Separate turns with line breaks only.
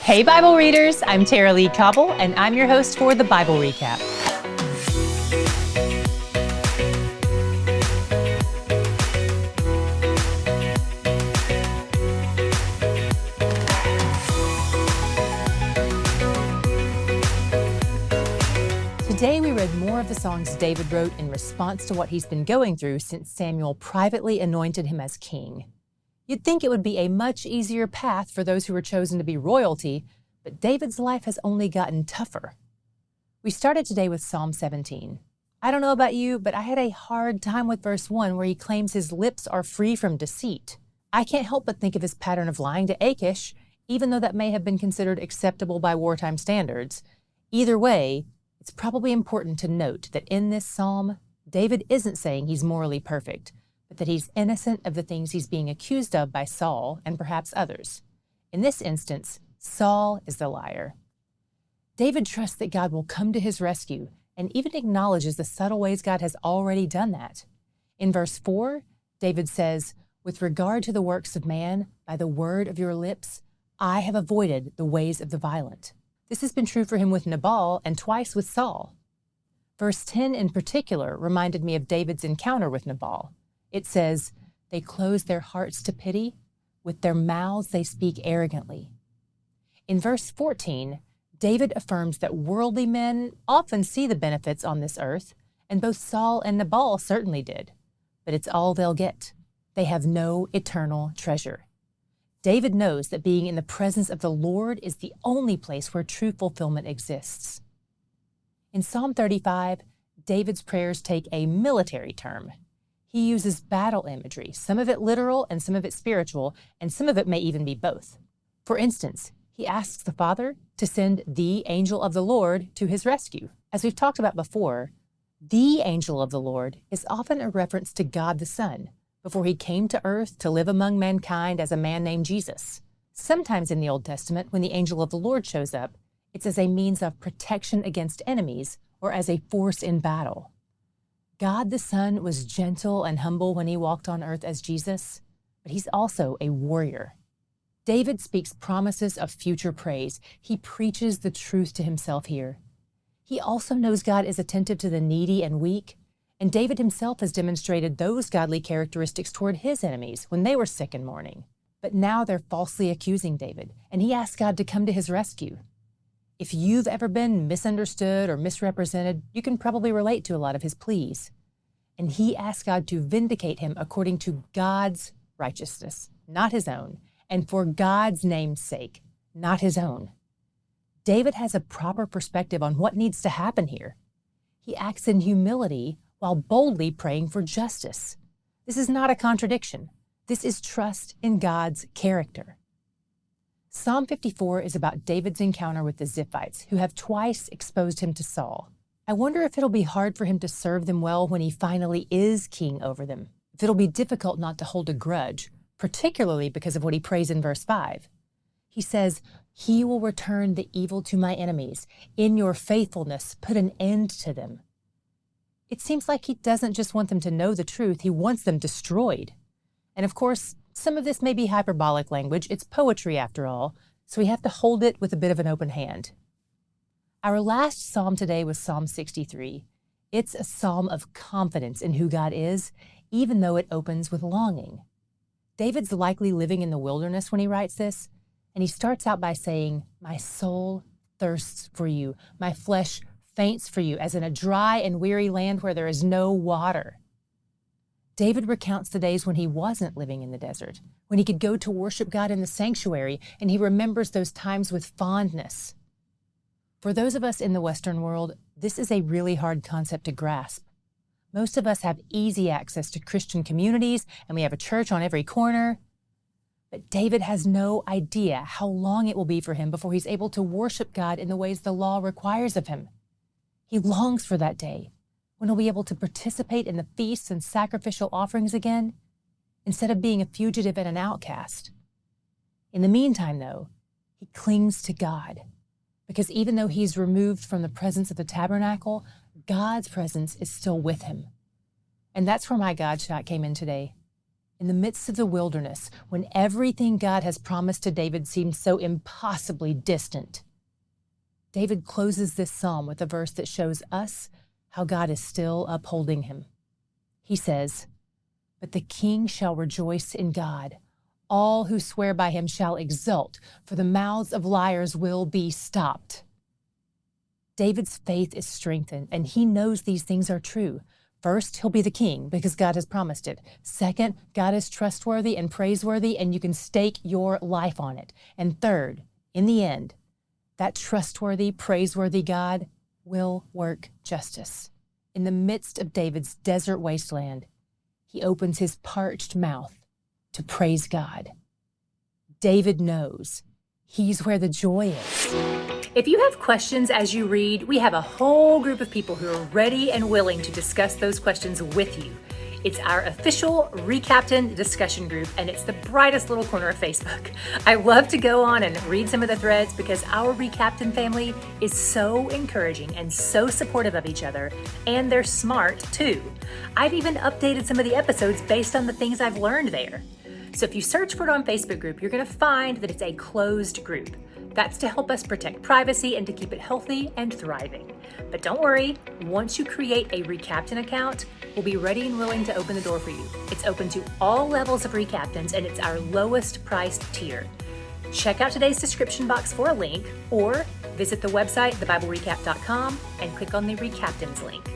Hey Bible readers, I'm Tara Lee Cobble, and I'm your host for the Bible Recap. Today we read more of the songs David wrote in response to what he's been going through since Samuel privately anointed him as king. You'd think it would be a much easier path for those who were chosen to be royalty, but David's life has only gotten tougher. We started today with Psalm 17. I don't know about you, but I had a hard time with verse 1 where he claims his lips are free from deceit. I can't help but think of his pattern of lying to Achish, even though that may have been considered acceptable by wartime standards. Either way, it's probably important to note that in this psalm, David isn't saying he's morally perfect, but that he's innocent of the things he's being accused of by Saul and perhaps others. In this instance, Saul is the liar. David trusts that God will come to his rescue and even acknowledges the subtle ways God has already done that. In verse 4, David says, "With regard to the works of man, by the word of your lips, I have avoided the ways of the violent." This has been true for him with Nabal and twice with Saul. Verse 10 in particular reminded me of David's encounter with Nabal. It says, "They close their hearts to pity. With their mouths they speak arrogantly." In verse 14, David affirms that worldly men often see the benefits on this earth, and both Saul and Nabal certainly did. But it's all they'll get. They have no eternal treasure. David knows that being in the presence of the Lord is the only place where true fulfillment exists. In Psalm 35, David's prayers take a military term. He uses battle imagery, some of it literal and some of it spiritual, and some of it may even be both. For instance, he asks the Father to send the angel of the Lord to his rescue. As we've talked about before, the angel of the Lord is often a reference to God the Son, before he came to earth to live among mankind as a man named Jesus. Sometimes in the Old Testament, when the angel of the Lord shows up, it's as a means of protection against enemies or as a force in battle. God the Son was gentle and humble when he walked on earth as Jesus, but he's also a warrior. David speaks promises of future praise. He preaches the truth to himself here. He also knows God is attentive to the needy and weak, and David himself has demonstrated those godly characteristics toward his enemies when they were sick and mourning. But now they're falsely accusing David, and he asks God to come to his rescue. If you've ever been misunderstood or misrepresented, you can probably relate to a lot of his pleas. And he asks God to vindicate him according to God's righteousness, not his own, and for God's name's sake, not his own. David has a proper perspective on what needs to happen here. He acts in humility while boldly praying for justice. This is not a contradiction. This is trust in God's character. Psalm 54 is about David's encounter with the Ziphites, who have twice exposed him to Saul. I wonder if it'll be hard for him to serve them well when he finally is king over them, if it'll be difficult not to hold a grudge, particularly because of what he prays in verse 5. He says, "He will return the evil to my enemies. In your faithfulness, put an end to them." It seems like he doesn't just want them to know the truth, he wants them destroyed. And of course, some of this may be hyperbolic language. It's poetry after all, so we have to hold it with a bit of an open hand. Our last psalm today was Psalm 63. It's a psalm of confidence in who God is, even though it opens with longing. David's likely living in the wilderness when he writes this, and he starts out by saying, "My soul thirsts for you. My flesh faints for you, as in a dry and weary land where there is no water." David recounts the days when he wasn't living in the desert, when he could go to worship God in the sanctuary, and he remembers those times with fondness. For those of us in the Western world, this is a really hard concept to grasp. Most of us have easy access to Christian communities, and we have a church on every corner. But David has no idea how long it will be for him before he's able to worship God in the ways the law requires of him. He longs for that day, when he'll be able to participate in the feasts and sacrificial offerings again, instead of being a fugitive and an outcast. In the meantime, though, he clings to God, because even though he's removed from the presence of the tabernacle, God's presence is still with him. And that's where my God shot came in today. In the midst of the wilderness, when everything God has promised to David seems so impossibly distant, David closes this psalm with a verse that shows us how God is still upholding him. He says, "But the king shall rejoice in God. All who swear by him shall exult, for the mouths of liars will be stopped." David's faith is strengthened, and he knows these things are true. First, he'll be the king because God has promised it. Second, God is trustworthy and praiseworthy, and you can stake your life on it. And third, in the end, that trustworthy, praiseworthy God will work justice. In the midst of David's desert wasteland, he opens his parched mouth to praise God. David knows he's where the joy is. If you have questions as you read, we have a whole group of people who are ready and willing to discuss those questions with you. It's our official Recaptain discussion group, and it's the brightest little corner of Facebook. I love to go on and read some of the threads because our Recaptain family is so encouraging and so supportive of each other, and they're smart too. I've even updated some of the episodes based on the things I've learned there. So if you search for it on Facebook group, you're going to find that it's a closed group. That's to help us protect privacy and to keep it healthy and thriving. But don't worry, once you create a Recaptain account, we'll be ready and willing to open the door for you. It's open to all levels of Recaptains, and it's our lowest priced tier. Check out today's description box for a link, or visit the website, thebiblerecap.com, and click on the Recaptains link.